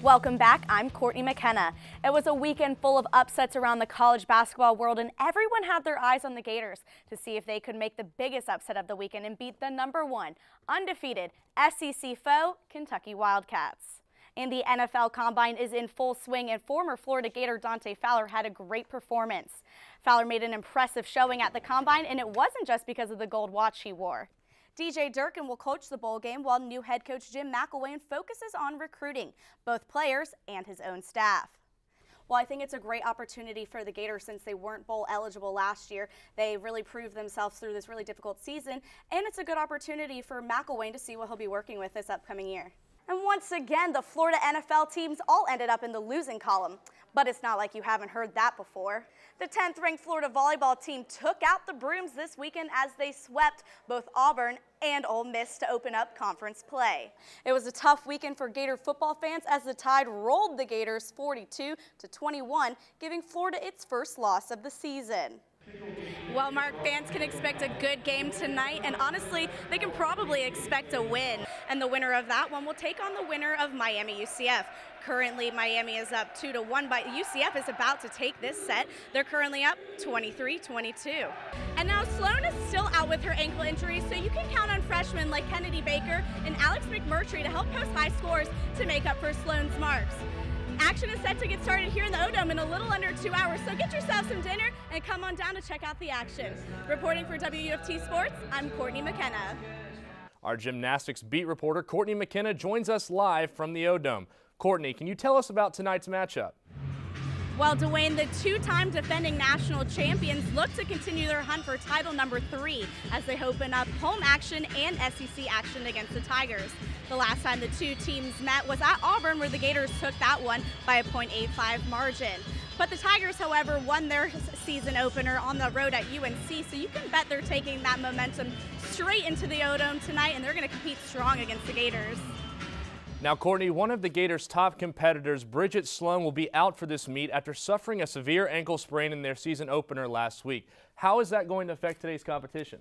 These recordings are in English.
Welcome back. I'm Courtney McKenna. It was a weekend full of upsets around the college basketball world, and everyone had their eyes on the Gators to see if they could make the biggest upset of the weekend and beat the #1 undefeated SEC foe, Kentucky Wildcats. And the NFL Combine is in full swing, and former Florida Gator Dante Fowler had a great performance. Fowler made an impressive showing at the Combine, and it wasn't just because of the gold watch he wore. DJ Durkin will coach the bowl game while new head coach Jim McElwain focuses on recruiting both players and his own staff. Well, I think it's a great opportunity for the Gators since they weren't bowl eligible last year. They really proved themselves through this really difficult season, and it's a good opportunity for McElwain to see what he'll be working with this upcoming year. And once again, the Florida NFL teams all ended up in the losing column. But it's not like you haven't heard that before. The 10th-ranked Florida volleyball team took out the brooms this weekend as they swept both Auburn and Ole Miss to open up conference play. It was a tough weekend for Gator football fans as the Tide rolled the Gators 42-21, giving Florida its first loss of the season. Well, Mark, fans can expect a good game tonight, and honestly, they can probably expect a win. And the winner of that one will take on the winner of Miami-UCF. Currently, Miami is up 2-1, but UCF is about to take this set. They're currently up 23-22. And now Sloan is still out with her ankle injury, so you can count on freshmen like Kennedy Baker and Alex McMurtry to help post high scores to make up for Sloan's marks. Action is set to get started here in the O-Dome in a little under 2 hours, so get yourself some dinner and come on down to check out the action. Reporting for WUFT Sports, I'm Courtney McKenna. Our gymnastics beat reporter Courtney McKenna joins us live from the O-Dome. Courtney, can you tell us about tonight's matchup? Well, Dwayne, the two-time defending national champions look to continue their hunt for title #3 as they open up home action and SEC action against the Tigers. The last time the two teams met was at Auburn, where the Gators took that one by a .85 margin. But the Tigers, however, won their season opener on the road at UNC, so you can bet they're taking that momentum straight into the O-Dome tonight, and they're going to compete strong against the Gators. Now, Courtney, one of the Gators' top competitors, Bridget Sloan, will be out for this meet after suffering a severe ankle sprain in their season opener last week. How is that going to affect today's competition?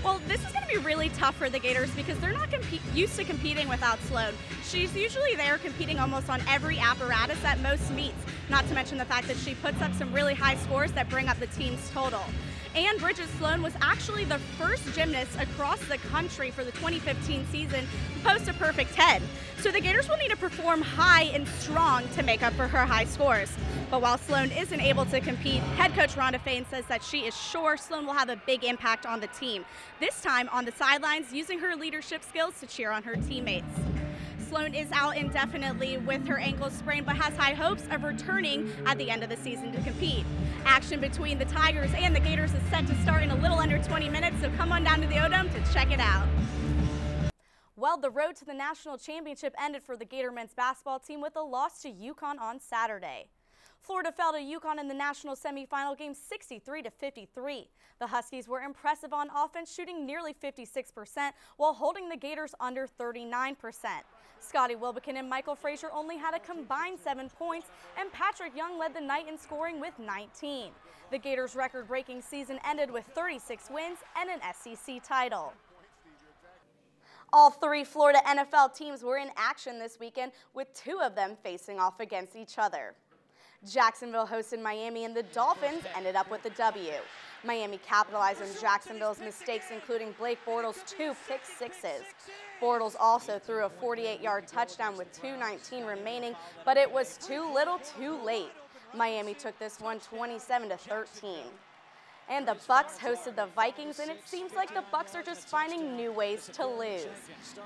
Well, this is going to be really tough for the Gators because they're not used to competing without Sloan. She's usually there competing almost on every apparatus at most meets, not to mention the fact that she puts up some really high scores that bring up the team's total. And Bridget Sloan was actually the first gymnast across the country for the 2015 season to post a perfect 10. So the Gators will need to perform high and strong to make up for her high scores. But while Sloan isn't able to compete, head coach Rhonda Fain says that she is sure Sloan will have a big impact on the team, this time on the sidelines using her leadership skills to cheer on her teammates. Sloan is out indefinitely with her ankle sprain, but has high hopes of returning at the end of the season to compete. Action between the Tigers and the Gators is set to start in a little under 20 minutes, so come on down to the O-Dome to check it out. Well, the road to the national championship ended for the Gator men's basketball team with a loss to UConn on Saturday. Florida fell to UConn in the national semifinal game 63-53. The Huskies were impressive on offense, shooting nearly 56% while holding the Gators under 39%. Scotty Wilbekin and Michael Frazier only had a combined 7 points, and Patrick Young led the night in scoring with 19. The Gators' record-breaking season ended with 36 wins and an SEC title. All three Florida NFL teams were in action this weekend, with two of them facing off against each other. Jacksonville hosted Miami, and the Dolphins ended up with the W. Miami capitalized on Jacksonville's mistakes, including Blake Bortles' 2 pick-sixes. Bortles also threw a 48-yard touchdown with 2:19 remaining, but it was too little too late. Miami took this one 27-13. And the Bucs hosted the Vikings, and it seems like the Bucs are just finding new ways to lose.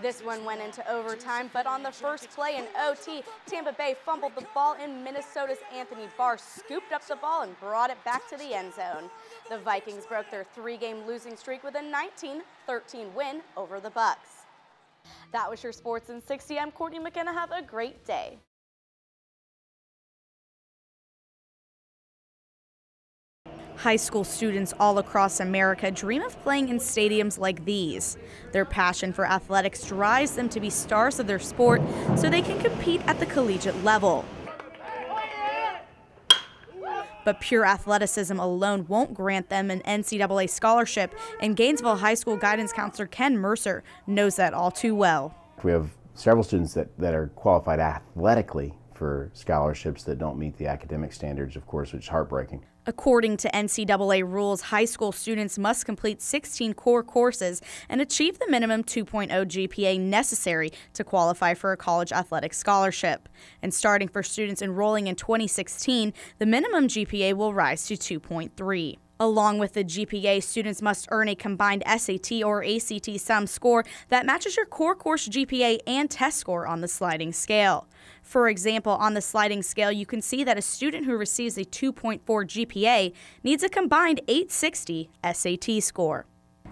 This one went into overtime, but on the first play in OT, Tampa Bay fumbled the ball, and Minnesota's Anthony Barr scooped up the ball and brought it back to the end zone. The Vikings broke their 3-game losing streak with a 19-13 win over the Bucs. That was your Sports in 60. I'm Courtney McKenna. Have a great day. High school students all across America dream of playing in stadiums like these. Their passion for athletics drives them to be stars of their sport so they can compete at the collegiate level. But pure athleticism alone won't grant them an NCAA scholarship, and Gainesville High School guidance counselor Ken Mercer knows that all too well. We have several students that are qualified athletically for scholarships that don't meet the academic standards, of course, which is heartbreaking. According to NCAA rules, high school students must complete 16 core courses and achieve the minimum 2.0 GPA necessary to qualify for a college athletic scholarship. And starting for students enrolling in 2016, the minimum GPA will rise to 2.3. Along with the GPA, students must earn a combined SAT or ACT sum score that matches your core course GPA and test score on the sliding scale. For example, on the sliding scale, you can see that a student who receives a 2.4 GPA needs a combined 860 SAT score.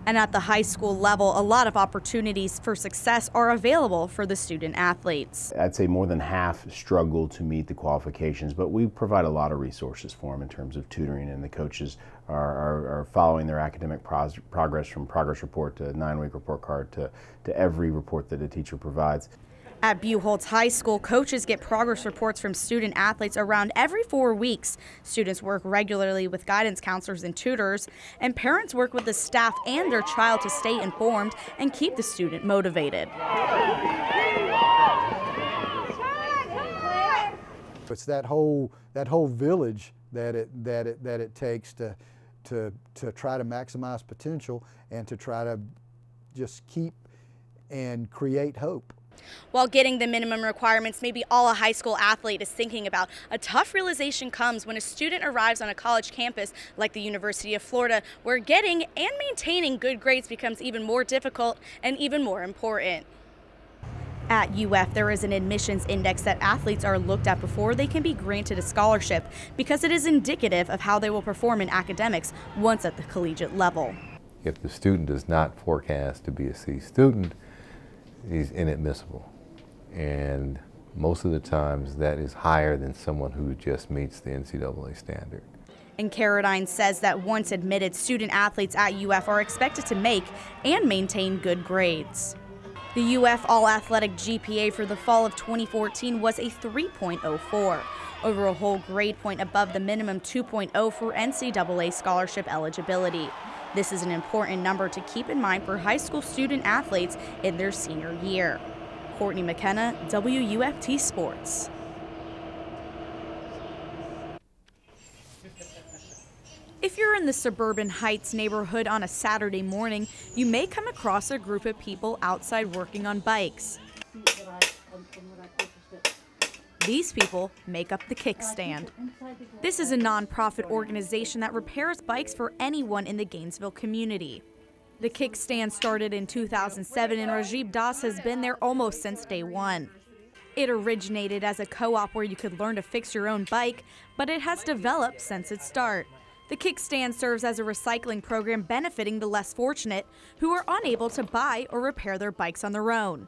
And at the high school level, a lot of opportunities for success are available for the student athletes. I'd say more than half struggle to meet the qualifications, but we provide a lot of resources for them in terms of tutoring, and the coaches are following their academic progress from progress report to 9-week report card to every report that a teacher provides. At Buchholz High School, coaches get progress reports from student athletes around every 4 weeks. Students work regularly with guidance counselors and tutors, and parents work with the staff and their child to stay informed and keep the student motivated. It's that whole village that it takes to try to maximize potential and to try to just keep and create hope. While getting the minimum requirements may be all a high school athlete is thinking about, a tough realization comes when a student arrives on a college campus like the University of Florida, where getting and maintaining good grades becomes even more difficult and even more important. At UF, there is an admissions index that athletes are looked at before they can be granted a scholarship because it is indicative of how they will perform in academics once at the collegiate level. If the student does not forecast to be a C student, he's inadmissible, and most of the times that is higher than someone who just meets the NCAA standard. And Carradine says that once admitted, student athletes at UF are expected to make and maintain good grades. The UF All-Athletic GPA for the fall of 2014 was a 3.04, over a whole grade point above the minimum 2.0 for NCAA scholarship eligibility. This is an important number to keep in mind for high school student athletes in their senior year. Courtney McKenna, WUFT Sports. If you're in the Suburban Heights neighborhood on a Saturday morning, you may come across a group of people outside working on bikes. These people make up the Kickstand. This is a nonprofit organization that repairs bikes for anyone in the Gainesville community. The Kickstand started in 2007 and Rajib Das has been there almost since day one. It originated as a co-op where you could learn to fix your own bike, but it has developed since its start. The Kickstand serves as a recycling program benefiting the less fortunate who are unable to buy or repair their bikes on their own.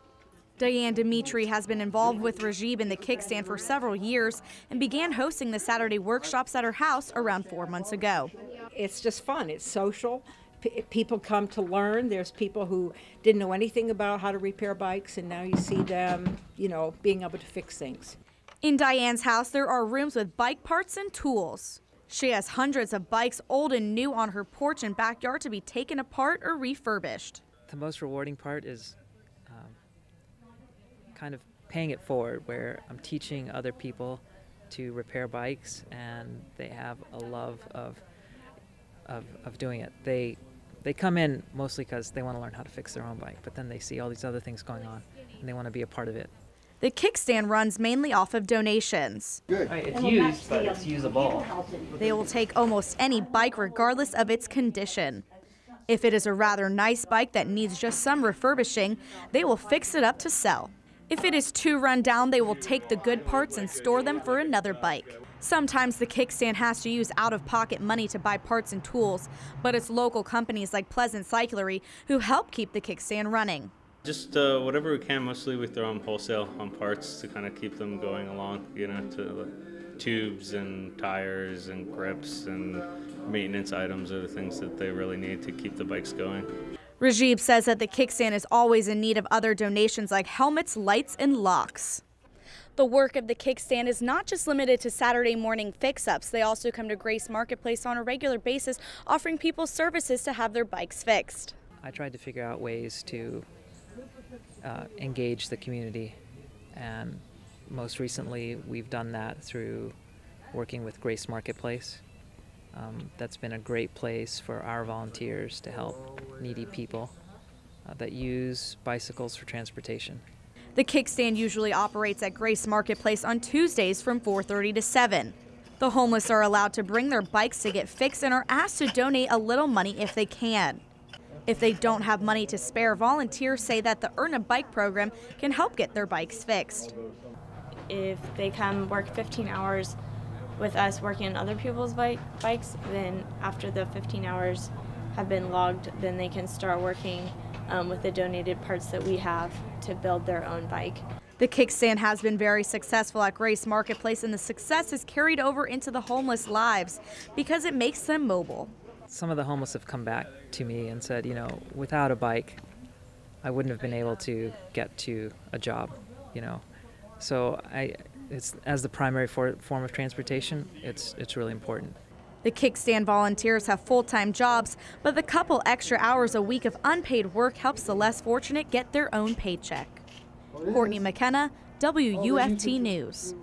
Diane Dimitri has been involved with Rajib in the Kickstand for several years and began hosting the Saturday workshops at her house around 4 months ago. It's just fun. It's social. People come to learn. There's people who didn't know anything about how to repair bikes, and now you see them, being able to fix things. In Diane's house, there are rooms with bike parts and tools. She has hundreds of bikes, old and new, on her porch and backyard to be taken apart or refurbished. The most rewarding part is kind of paying it forward, where I'm teaching other people to repair bikes, and they have a love of doing it. They come in mostly because they want to learn how to fix their own bike, but then they see all these other things going on, and they want to be a part of it. The Kickstand runs mainly off of donations. Good. Right, it's used, but it's usable. They will take almost any bike regardless of its condition. If it is a rather nice bike that needs just some refurbishing, they will fix it up to sell. If it is too run down, they will take the good parts and store them for another bike. Sometimes the Kickstand has to use out-of-pocket money to buy parts and tools, but it's local companies like Pleasant Cyclery who help keep the Kickstand running. Just whatever we can, mostly we throw on wholesale on parts to kind of keep them going along, to tubes and tires and grips and maintenance items are the things that they really need to keep the bikes going. Rajib says that the Kickstand is always in need of other donations like helmets, lights, and locks. The work of the Kickstand is not just limited to Saturday morning fix-ups. They also come to Grace Marketplace on a regular basis, offering people services to have their bikes fixed. I tried to figure out ways to engage the community. And most recently, we've done that through working with Grace Marketplace. That's been a great place for our volunteers to help needy people that use bicycles for transportation. The kickstand usually operates at Grace Marketplace on Tuesdays from 4:30 to 7. The homeless are allowed to bring their bikes to get fixed and are asked to donate a little money if they can. If they don't have money to spare, volunteers say that the Earn a Bike program can help get their bikes fixed. If they come work 15 hours with us working on other people's bikes, then after the 15 hours have been logged, then they can start working with the donated parts that we have to build their own bike. The kickstand has been very successful at Grace Marketplace, and the success is carried over into the homeless lives because it makes them mobile. Some of the homeless have come back to me and said, you know, without a bike, I wouldn't have been able to get to a job, you know. So it's as the primary form of transportation, it's really important. The kickstand volunteers have full-time jobs, but the couple extra hours a week of unpaid work helps the less fortunate get their own paycheck. Courtney McKenna, WUFT News.